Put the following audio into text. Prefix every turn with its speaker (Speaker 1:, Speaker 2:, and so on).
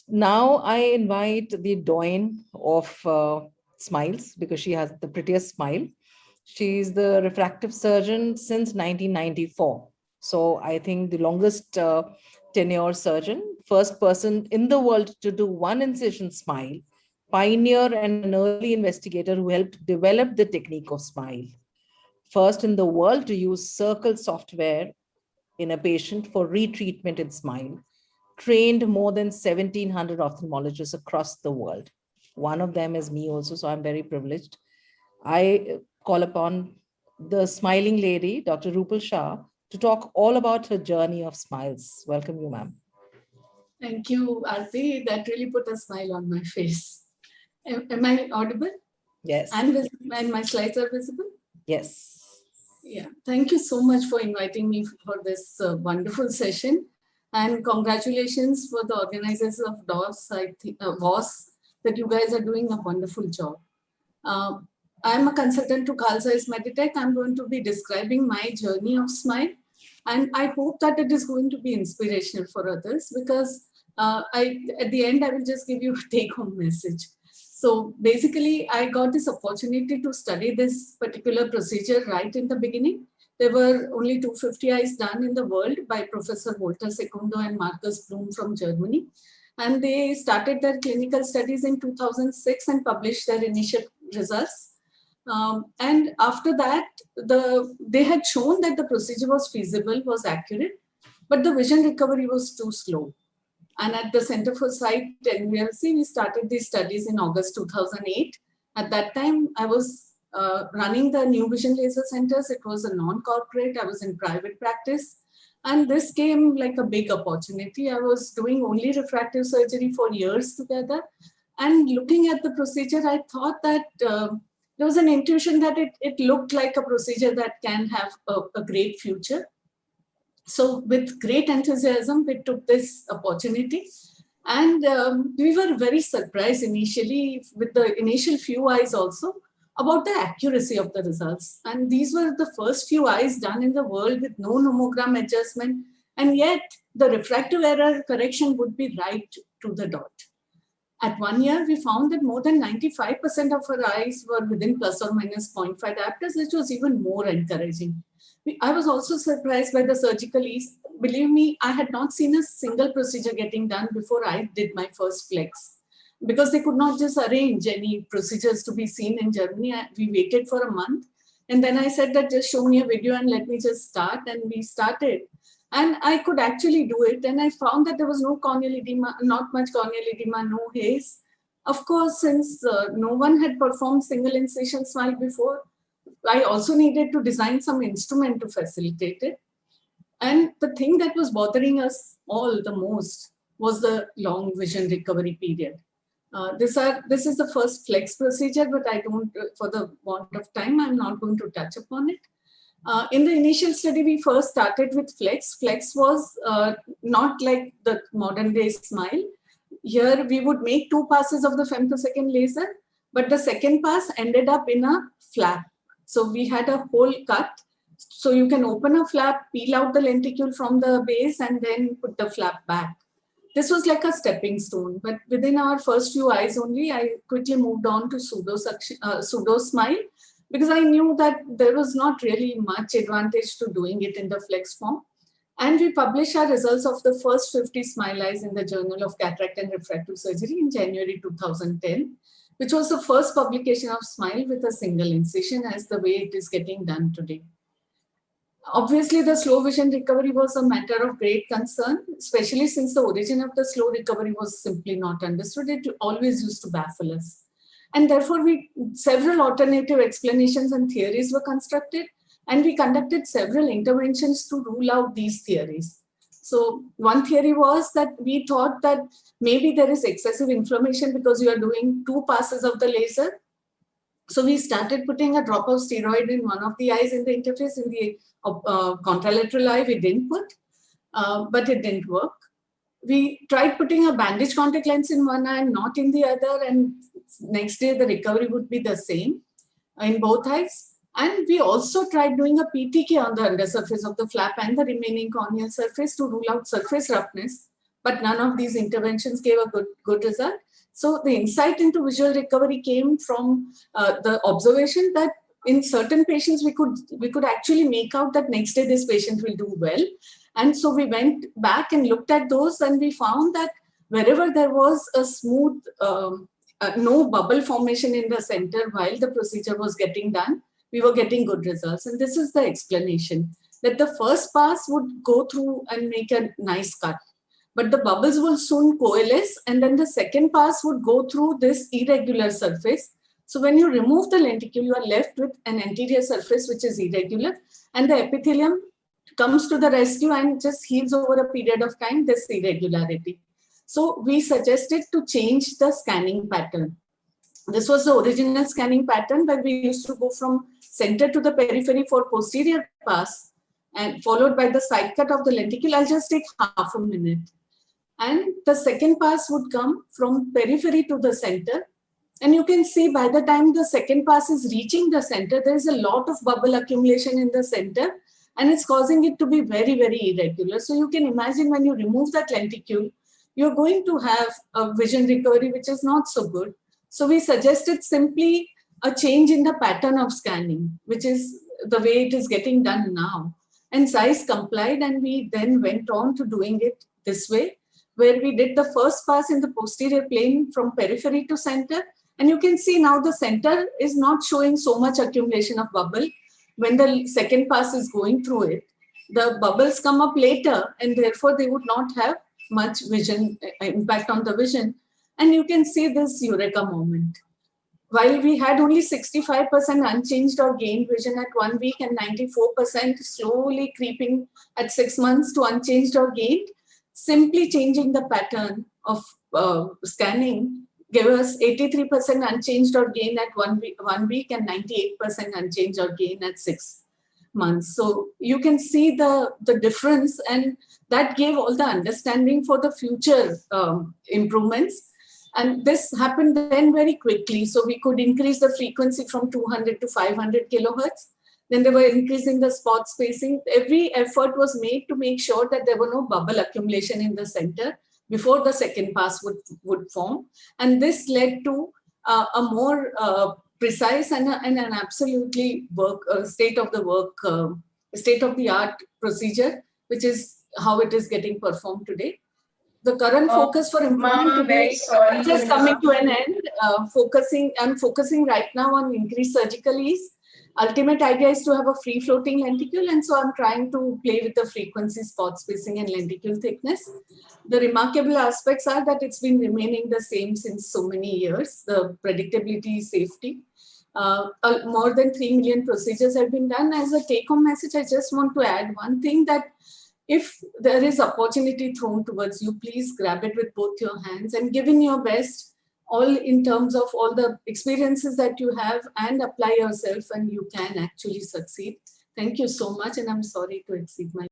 Speaker 1: Now I invite the doyen of smiles because she has the prettiest smile. She's the refractive surgeon since 1994. So I think the longest tenure surgeon, first person in the world to do one incision smile, pioneer and an early investigator who helped develop the technique of smile. First in the world to use Circle software in a patient for retreatment in smile, trained more than 1,700 ophthalmologists across the world. One of them is me also, so I'm very privileged. I call upon the smiling lady, Dr. Rupal Shah, to talk all about her journey of smiles. Welcome you, ma'am.
Speaker 2: Thank you, Aarti. That really put a smile on my face. Am I audible?
Speaker 1: Yes.
Speaker 2: And my slides are visible?
Speaker 1: Yes.
Speaker 2: Yeah. Thank you so much for inviting me for this wonderful session. And congratulations for the organizers of DOS, I think, WOS, that you guys are doing a wonderful job. I'm a consultant to Carl Zeiss Meditech. I'm going to be describing my journey of SMILE. And I hope that it is going to be inspirational for others because at the end, I will just give you a take-home message. So basically, I got this opportunity to study this particular procedure right in the beginning. There were only 250 eyes done in the world by Professor Walter Secundo and Marcus Blum from Germany. And they started their clinical studies in 2006 and published their initial results. And after that, they had shown that the procedure was feasible, was accurate, but the vision recovery was too slow. And at the Center for Sight NVLC, we started these studies in August 2008. At that time, I was running the New Vision Laser Centers. It was a non-corporate. I was in private practice. And this came like a big opportunity. I was doing only refractive surgery for years together. And looking at the procedure, I thought that there was an intuition that it looked like a procedure that can have a great future. So with great enthusiasm, we took this opportunity. And we were very surprised initially with the initial few eyes also about the accuracy of the results. And these were the first few eyes done in the world with no nomogram adjustment. And yet the refractive error correction would be right to the dot. At 1 year, we found that more than 95% of our eyes were within plus or minus 0.5 diopters, which was even more encouraging. I was also surprised by the surgical ease. Believe me, I had not seen a single procedure getting done before I did my first flex. Because they could not just arrange any procedures to be seen in Germany. We waited for a month. And then I said that just show me a video and let me just start. And we started. And I could actually do it. And I found that there was no corneal edema, not much corneal edema, no haze. Of course, since no one had performed single incision SMILE before, I also needed to design some instrument to facilitate it. And the thing that was bothering us all the most was the long vision recovery period. This is the first flex procedure, but I don't, for the want of time, I'm not going to touch upon it. In the initial study, we first started with flex. Flex was not like the modern day SMILE. Here, we would make 2 passes of the femtosecond laser, but the second pass ended up in a flap. So we had a whole cut. So you can open a flap, peel out the lenticle from the base, and then put the flap back. This was like a stepping stone, but within our first few eyes only, I quickly moved on to pseudo SMILE, because I knew that there was not really much advantage to doing it in the flex form. And we published our results of the first 50 SMILE eyes in the Journal of Cataract and Refractive Surgery in January 2010, which was the first publication of SMILE with a single incision as the way it is getting done today. Obviously, the slow vision recovery was a matter of great concern, especially since the origin of the slow recovery was simply not understood. It always used to baffle us. And therefore, several alternative explanations and theories were constructed, and we conducted several interventions to rule out these theories. So one theory was that we thought that maybe there is excessive inflammation because you are doing 2 passes of the laser. So we started putting a drop of steroid in one of the eyes in the interface. In the contralateral eye, we didn't put, but it didn't work. We tried putting a bandage contact lens in one eye and not in the other, and next day the recovery would be the same in both eyes. And we also tried doing a PTK on the undersurface of the flap and the remaining corneal surface to rule out surface roughness, but none of these interventions gave a good result. So the insight into visual recovery came from the observation that in certain patients we could actually make out that next day this patient will do well. And so we went back and looked at those, and we found that wherever there was a smooth, no bubble formation in the center while the procedure was getting done, we were getting good results. And this is the explanation, that the first pass would go through and make a nice cut, but the bubbles will soon coalesce, and then the second pass would go through this irregular surface. So when you remove the lenticule, you are left with an anterior surface which is irregular, and the epithelium comes to the rescue and just heals over a period of time this irregularity. So we suggested to change the scanning pattern. This was the original scanning pattern, where we used to go from center to the periphery for posterior pass, and followed by the side cut of the lenticule. I'll just take half a minute. And the second pass would come from periphery to the center. And you can see by the time the second pass is reaching the center, there is a lot of bubble accumulation in the center, and it's causing it to be very, very irregular. So you can imagine when you remove that lenticule, you're going to have a vision recovery which is not so good. So we suggested simply a change in the pattern of scanning, which is the way it is getting done now. And Zeiss complied, and we then went on to doing it this way, where we did the first pass in the posterior plane from periphery to center. And you can see now the center is not showing so much accumulation of bubble. When the second pass is going through it, the bubbles come up later, and therefore they would not have much vision impact on the vision. And you can see this eureka moment. While we had only 65% unchanged or gained vision at 1 week, and 94% slowly creeping at 6 months to unchanged or gained, simply changing the pattern of scanning gave us 83% unchanged or gain at 1 week and 98% unchanged or gain at 6 months. So you can see the difference, and that gave all the understanding for the future improvements. And this happened then very quickly. So we could increase the frequency from 200 to 500 kilohertz. Then they were increasing the spot spacing. Every effort was made to make sure that there were no bubble accumulation in the center before the second pass would form. And this led to a more precise and an absolutely state-of-the-art procedure, which is how it is getting performed today. The current focus for improvement today is just coming to an end. I'm focusing right now on increased surgical ease. Ultimate idea is to have a free floating lenticule, and so I'm trying to play with the frequency, spot spacing, and lenticule thickness. The remarkable aspects are that it's been remaining the same since so many years. The predictability, safety. More than 3 million procedures have been done. As a take-home message, I just want to add one thing, that if there is opportunity thrown towards you, please grab it with both your hands and give in your best, all in terms of all the experiences that you have, and apply yourself, and you can actually succeed. Thank you so much, and I'm sorry to exceed my